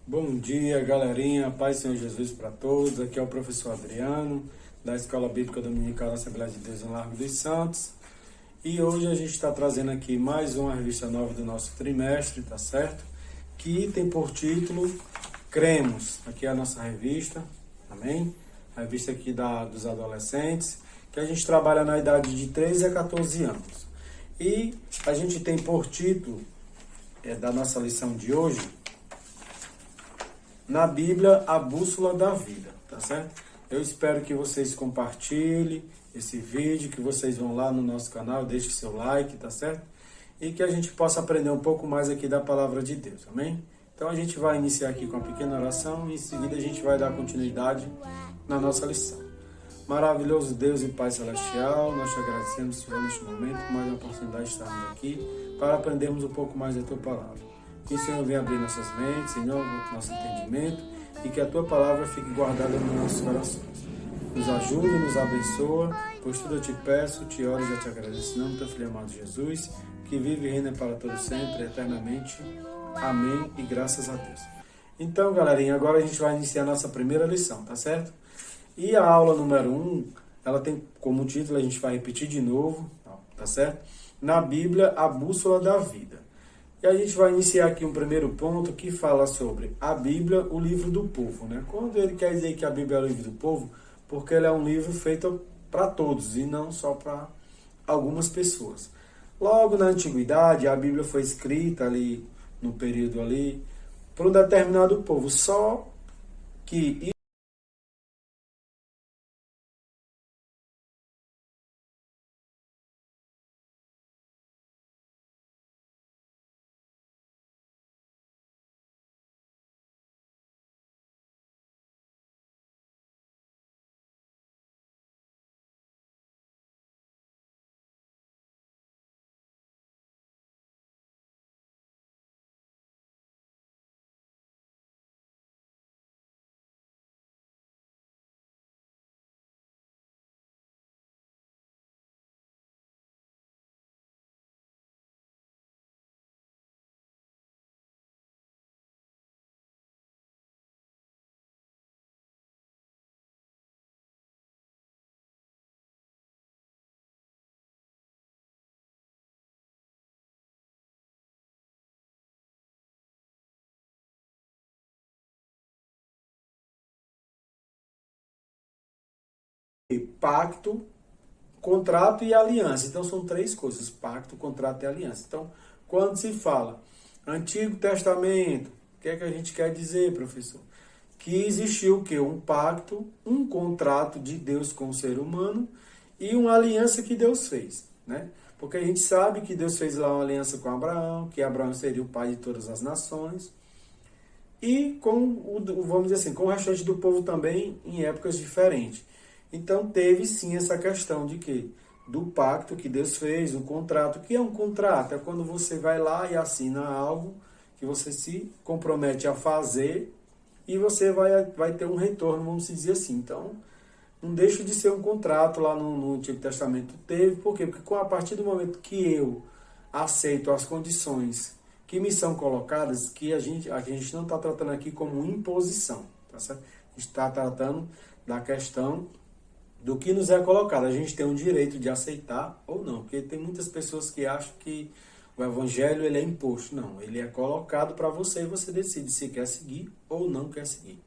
Bom dia, galerinha. Paz do Senhor Jesus para todos. Aqui é o professor Adriano, da Escola Bíblica Dominical da Assembleia de Deus no Largo dos Santos. E hoje a gente está trazendo aqui mais uma revista nova do nosso trimestre, tá certo? Que tem por título Cremos. Aqui é a nossa revista, amém? A revista aqui dos adolescentes, que a gente trabalha na idade de 13 a 14 anos. E a gente tem por título da nossa lição de hoje, na Bíblia, a bússola da vida, tá certo? Eu espero que vocês compartilhem esse vídeo, que vocês vão lá no nosso canal, deixem seu like, tá certo? E que a gente possa aprender um pouco mais aqui da palavra de Deus, amém? Então a gente vai iniciar aqui com uma pequena oração e em seguida a gente vai dar continuidade na nossa lição. Maravilhoso Deus e Pai Celestial, nós te agradecemos, Senhor, neste momento, por mais uma oportunidade de estarmos aqui para aprendermos um pouco mais da Tua Palavra. Que o Senhor venha abrir nossas mentes, Senhor, nosso entendimento, e que a Tua Palavra fique guardada nos nossos corações. Nos ajude, nos abençoa, pois tudo eu te peço, te oro e já te agradeço. Em nome do Teu Filho amado Jesus, que vive e reina para todo sempre, eternamente. Amém e graças a Deus. Então, galerinha, agora a gente vai iniciar a nossa primeira lição, tá certo? E a aula número 1, ela tem como título, a gente vai repetir de novo, tá certo? Na Bíblia, a bússola da vida. E a gente vai iniciar aqui um primeiro ponto que fala sobre a Bíblia, o livro do povo, né? Quando ele quer dizer que a Bíblia é o livro do povo, porque ele é um livro feito para todos e não só para algumas pessoas. Logo na antiguidade, a Bíblia foi escrita ali no período ali para um determinado povo, só que pacto, contrato e aliança. Então são três coisas: pacto, contrato e aliança. Então, quando se fala Antigo Testamento, o que é que a gente quer dizer, professor? Que existiu o quê? Um pacto, um contrato de Deus com o ser humano e uma aliança que Deus fez, né? Porque a gente sabe que Deus fez lá uma aliança com Abraão, que Abraão seria o pai de todas as nações, e vamos dizer assim, com o restante do povo também em épocas diferentes. Então teve sim essa questão de que do pacto que Deus fez, o contrato. O que é um contrato? É quando você vai lá e assina algo que você se compromete a fazer e você vai ter um retorno, vamos dizer assim. Então, não deixa de ser um contrato lá no Antigo Testamento. Teve, por quê? Porque a partir do momento que eu aceito as condições que me são colocadas, que a gente não está tratando aqui como imposição, tá certo? A gente está tratando da questão do que nos é colocado. A gente tem o direito de aceitar ou não, porque tem muitas pessoas que acham que o evangelho ele é imposto. Não, ele é colocado para você e você decide se quer seguir ou não quer seguir.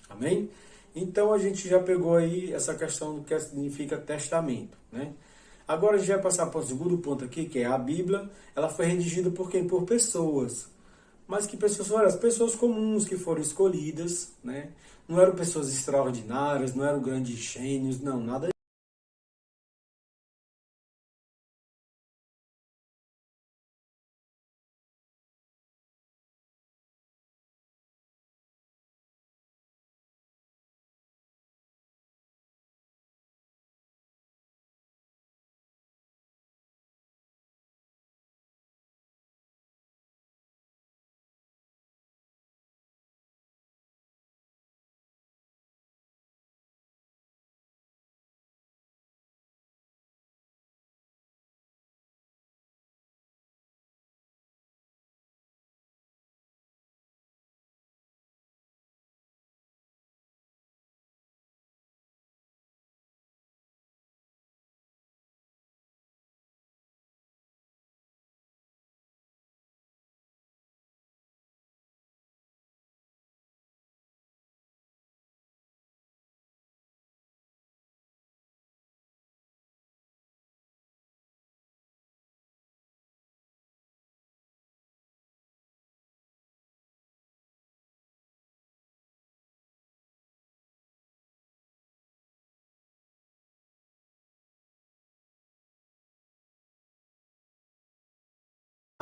Amém? Então a gente já pegou aí essa questão do que significa testamento, né? Agora a gente vai passar para o segundo ponto aqui, que é a Bíblia. Ela foi redigida por quem? Por pessoas. Mas que pessoas foram? As pessoas comuns que foram escolhidas, né? Não eram pessoas extraordinárias, não eram grandes gênios, não, nada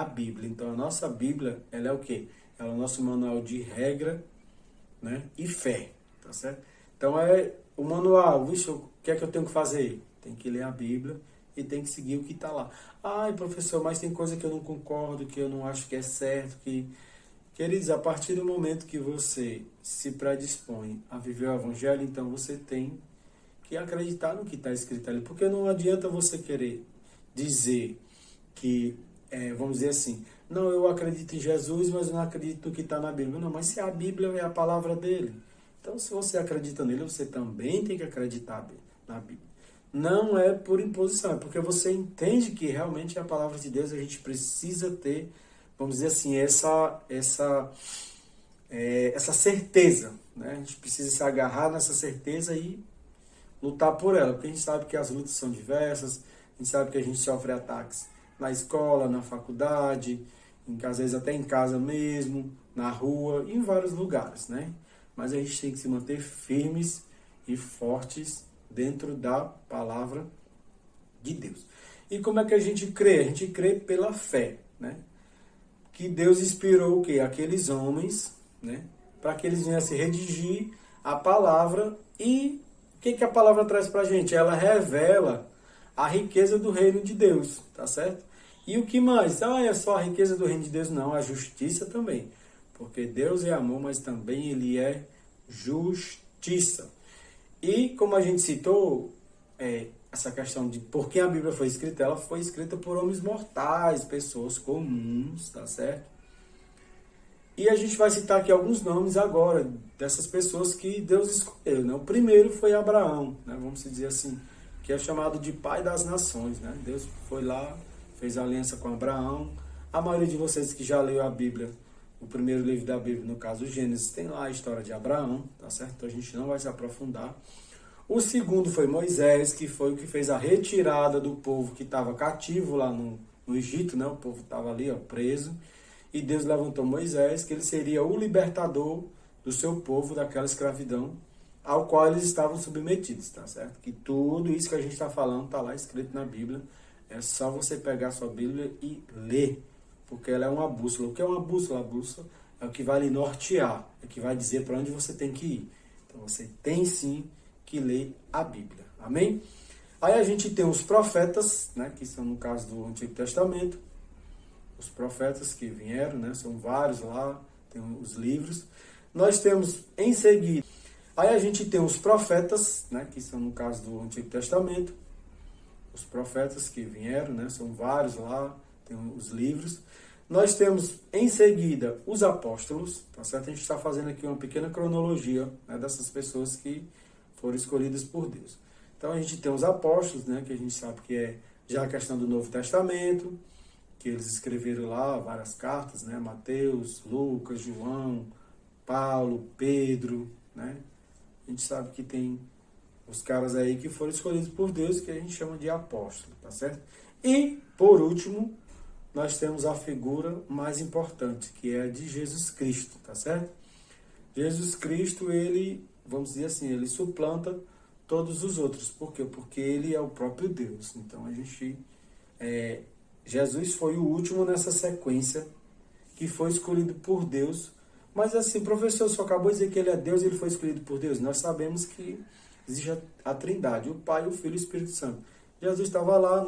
a Bíblia. Então a nossa Bíblia, ela é o quê? Ela é o nosso manual de regra, né, e fé, tá certo? Então é o manual, vixe, o que é que eu tenho que fazer? Tem que ler a Bíblia e tem que seguir o que está lá. Ai, professor, mas tem coisa que eu não concordo, que eu não acho que é certo, que... Queridos, a partir do momento que você se predispõe a viver o Evangelho, então você tem que acreditar no que está escrito ali, porque não adianta você querer dizer que, vamos dizer assim, não, eu acredito em Jesus, mas eu não acredito no que está na Bíblia. Não, mas se a Bíblia é a palavra dele, então se você acredita nele, você também tem que acreditar na Bíblia. Não é por imposição, é porque você entende que realmente é a palavra de Deus, a gente precisa ter, vamos dizer assim, essa certeza, né? A gente precisa se agarrar nessa certeza e lutar por ela, porque a gente sabe que as lutas são diversas, a gente sabe que a gente sofre ataques na escola, na faculdade, às vezes até em casa mesmo, na rua, em vários lugares, né? Mas a gente tem que se manter firmes e fortes dentro da palavra de Deus. E como é que a gente crê? A gente crê pela fé, né? Que Deus inspirou o quê? Aqueles homens, né? Para que eles viessem redigir a palavra. E o que a palavra traz para a gente? Ela revela a riqueza do reino de Deus, tá certo? E o que mais? Ah, é só a riqueza do reino de Deus? Não, a justiça também. Porque Deus é amor, mas também Ele é justiça. E como a gente citou, essa questão de por que a Bíblia foi escrita, ela foi escrita por homens mortais, pessoas comuns, tá certo? E a gente vai citar aqui alguns nomes agora, dessas pessoas que Deus escolheu, né? O primeiro foi Abraão, né? Vamos dizer assim, que é chamado de pai das nações, né? Deus foi lá, fez aliança com Abraão. A maioria de vocês que já leu a Bíblia, o primeiro livro da Bíblia, no caso o Gênesis, tem lá a história de Abraão, tá certo? Então a gente não vai se aprofundar. O segundo foi Moisés, que foi o que fez a retirada do povo que estava cativo lá no Egito, né? O povo estava ali, ó, preso. E Deus levantou Moisés, que ele seria o libertador do seu povo daquela escravidão ao qual eles estavam submetidos, tá certo? Que tudo isso que a gente está falando está lá escrito na Bíblia. É só você pegar a sua Bíblia e ler, porque ela é uma bússola. O que é uma bússola? A bússola é o que vai lhe nortear, é o que vai dizer para onde você tem que ir. Então você tem sim que ler a Bíblia. Amém? Aí a gente tem os profetas, né, que são no caso do Antigo Testamento. Os profetas que vieram, né, são vários lá, tem os livros. Nós temos em seguida, aí a gente tem os profetas, né, que são no caso do Antigo Testamento. Os profetas que vieram, né, são vários lá, tem os livros. Nós temos em seguida os apóstolos, tá certo? A gente está fazendo aqui uma pequena cronologia, né, dessas pessoas que foram escolhidas por Deus. Então a gente tem os apóstolos, né, que a gente sabe que é já a questão do Novo Testamento, que eles escreveram lá várias cartas, né, Mateus, Lucas, João, Paulo, Pedro, né? A gente sabe que tem os caras aí que foram escolhidos por Deus, que a gente chama de apóstolo, tá certo? E, por último, nós temos a figura mais importante, que é a de Jesus Cristo, tá certo? Jesus Cristo, ele, vamos dizer assim, ele suplanta todos os outros. Por quê? Porque ele é o próprio Deus. Então, a gente... Jesus foi o último nessa sequência que foi escolhido por Deus. Mas assim, professor, só acabou de dizer que ele é Deus e ele foi escolhido por Deus. Nós sabemos que existe a Trindade, o Pai, o Filho e o Espírito Santo. Jesus estava lá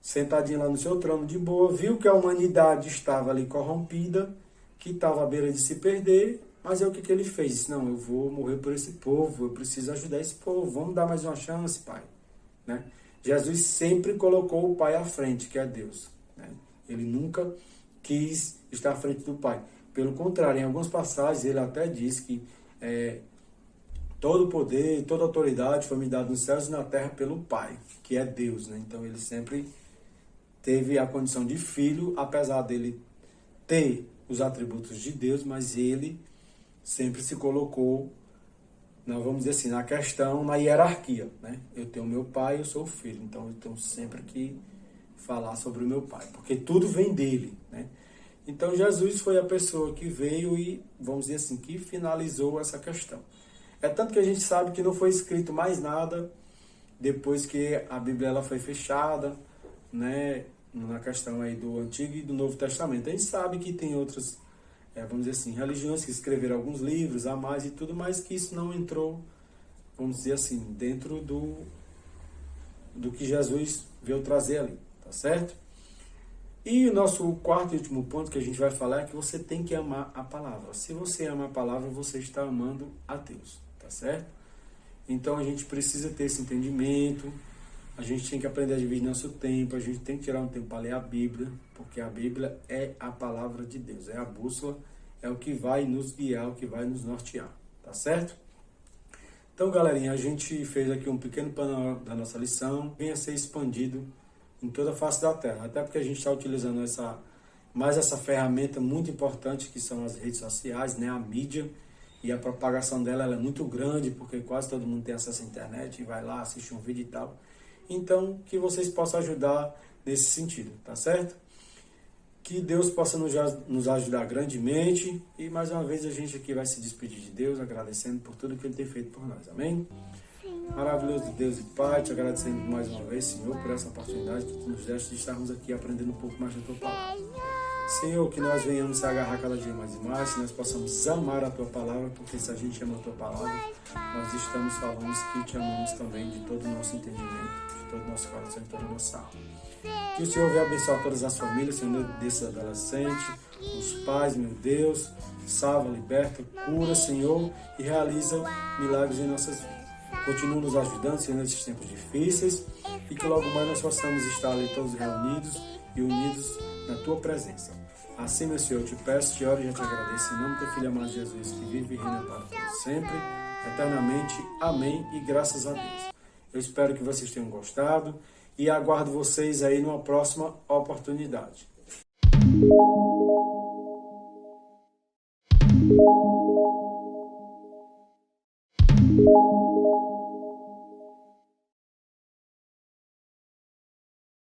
sentadinho lá no seu trono de boa, viu que a humanidade estava ali corrompida, que estava à beira de se perder, mas é o que ele fez? Disse, não, eu vou morrer por esse povo, eu preciso ajudar esse povo, vamos dar mais uma chance, Pai. Né? Jesus sempre colocou o Pai à frente, que é Deus. Né? Ele nunca quis estar à frente do Pai. Pelo contrário, em algumas passagens ele até diz que todo poder, toda autoridade foi me dado nos céus e na terra pelo Pai, que é Deus. Né? Então ele sempre teve a condição de filho, apesar dele ter os atributos de Deus, mas ele sempre se colocou, vamos dizer assim, na questão, na hierarquia. Né? Eu tenho meu pai, eu sou o filho, então eu tenho sempre que falar sobre o meu pai, porque tudo vem dele. Né? Então Jesus foi a pessoa que veio e, vamos dizer assim, que finalizou essa questão. É tanto que a gente sabe que não foi escrito mais nada depois que a Bíblia ela foi fechada, né? na questão aí do Antigo e do Novo Testamento. A gente sabe que tem outras, vamos dizer assim, religiões que escreveram alguns livros a mais e tudo, mas que isso não entrou, vamos dizer assim, dentro do que Jesus veio trazer ali, tá certo? E o nosso quarto e último ponto que a gente vai falar é que você tem que amar a palavra. Se você ama a palavra, você está amando a Deus, tá certo? Então a gente precisa ter esse entendimento, a gente tem que aprender a dividir nosso tempo, a gente tem que tirar um tempo para ler a Bíblia, porque a Bíblia é a palavra de Deus, é a bússola, é o que vai nos guiar, o que vai nos nortear, tá certo? Então, galerinha, a gente fez aqui um pequeno panorama da nossa lição, venha ser expandido em toda a face da Terra, até porque a gente está utilizando mais essa ferramenta muito importante que são as redes sociais, né, a mídia, e a propagação dela ela é muito grande, porque quase todo mundo tem acesso à internet e vai lá, assiste um vídeo e tal. Então, que vocês possam ajudar nesse sentido, tá certo? Que Deus possa nos ajudar grandemente. E mais uma vez a gente aqui vai se despedir de Deus, agradecendo por tudo que Ele tem feito por nós. Amém? Maravilhoso Deus e Pai, te agradecendo mais uma vez, Senhor, por essa oportunidade que Tu nos deste de estarmos aqui aprendendo um pouco mais da Tua palavra. Senhor, que nós venhamos se agarrar cada dia mais e mais, que nós possamos amar a Tua palavra, porque se a gente ama a Tua palavra, nós estamos falando que te amamos também de todo o nosso entendimento, de todo o nosso coração e toda a nossa alma. Que o Senhor venha abençoar todas as famílias, Senhor, desses adolescentes, os pais, meu Deus, salva, liberta, cura, Senhor, e realiza milagres em nossas vidas. Continua nos ajudando, Senhor, nesses tempos difíceis, e que logo mais nós possamos estar ali todos reunidos e unidos na Tua presença. Assim, meu Senhor, eu te peço, te oro e já te agradeço, em nome do Teu Filho amado Jesus, que vive e reina para todos sempre, eternamente. Amém e graças a Deus. Eu espero que vocês tenham gostado e aguardo vocês aí numa próxima oportunidade.